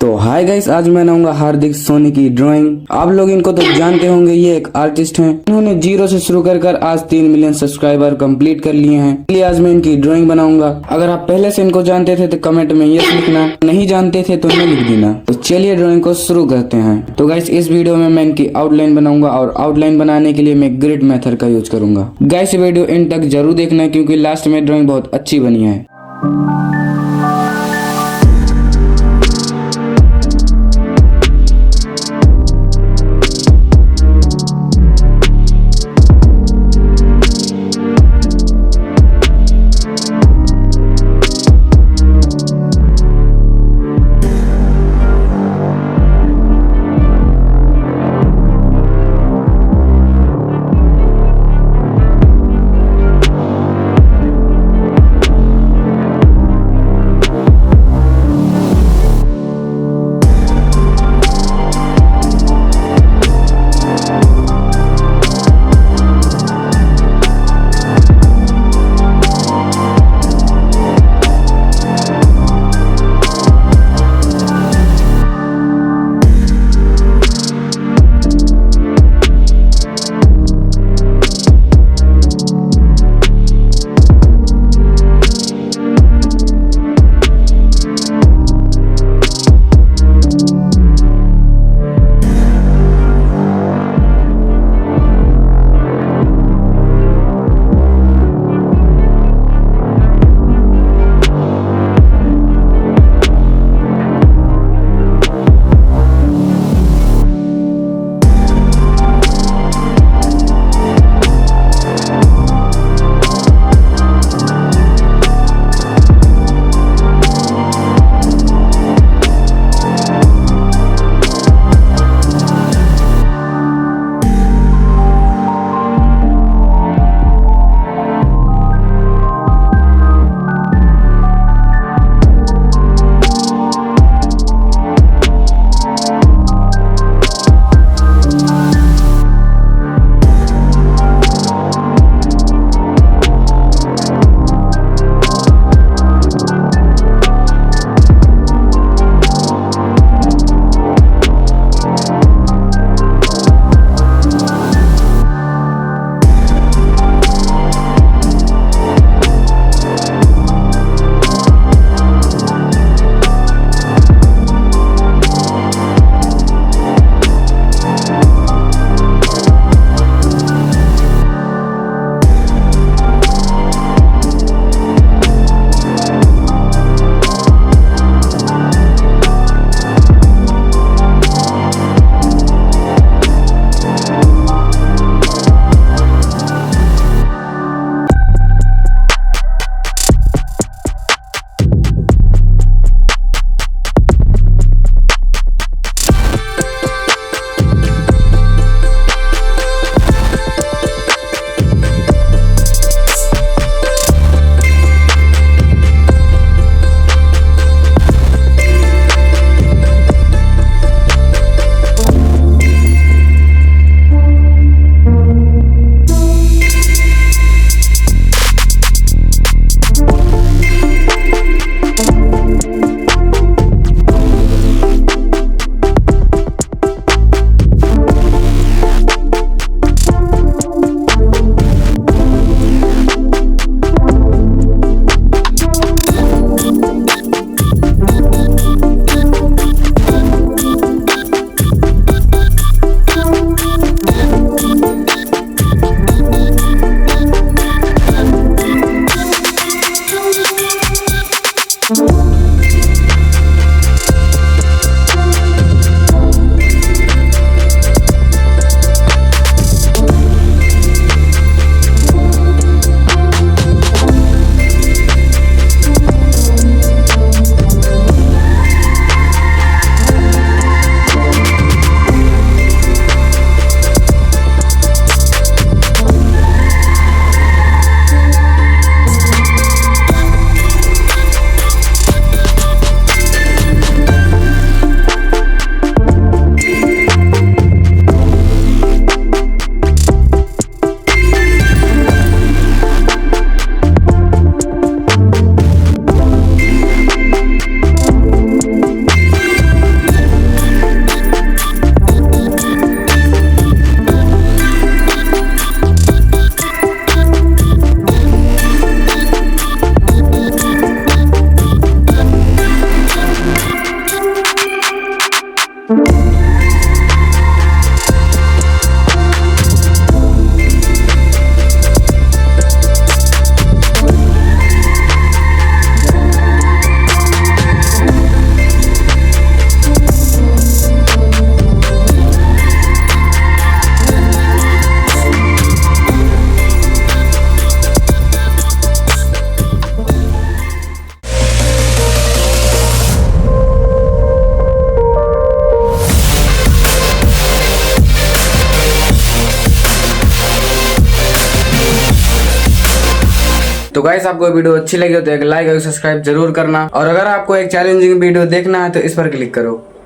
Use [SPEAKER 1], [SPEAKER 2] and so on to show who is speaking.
[SPEAKER 1] तो hi guys, आज मैं बनाऊंगा हार्दिक सोनी की ड्राइंग। आप लोग इनको तो जानते होंगे, ये एक आर्टिस्ट हैं। इन्होंने जीरो से शुरू कर आज 3 मिलियन सब्सक्राइबर कंप्लीट कर लिए हैं। इसलिए आज मैं इनकी ड्राइंग बनाऊंगा। अगर आप पहले से इनको जानते थे तो कमेंट में यस लिखना, नहीं जानते थे तो न लिख देना। तो चलिए ड्राइंग को शुरू करते हैं। तो गाइस, इस वीडियो में मैं इनकी आउटलाइन बनाऊंगा और आउटलाइन बनाने के लिए मैं ग्रिड मेथड का यूज करूंगा। गाइस, वीडियो एंड तक जरूर देखना क्योंकि लास्ट में ड्राइंग बहुत अच्छी बनी है। तो गाइस आपको वीडियो अच्छी लगी हो तो एक लाइक और सब्सक्राइब जरूर करना, और अगर आपको एक चैलेंजिंग वीडियो देखना है तो इस पर क्लिक करो।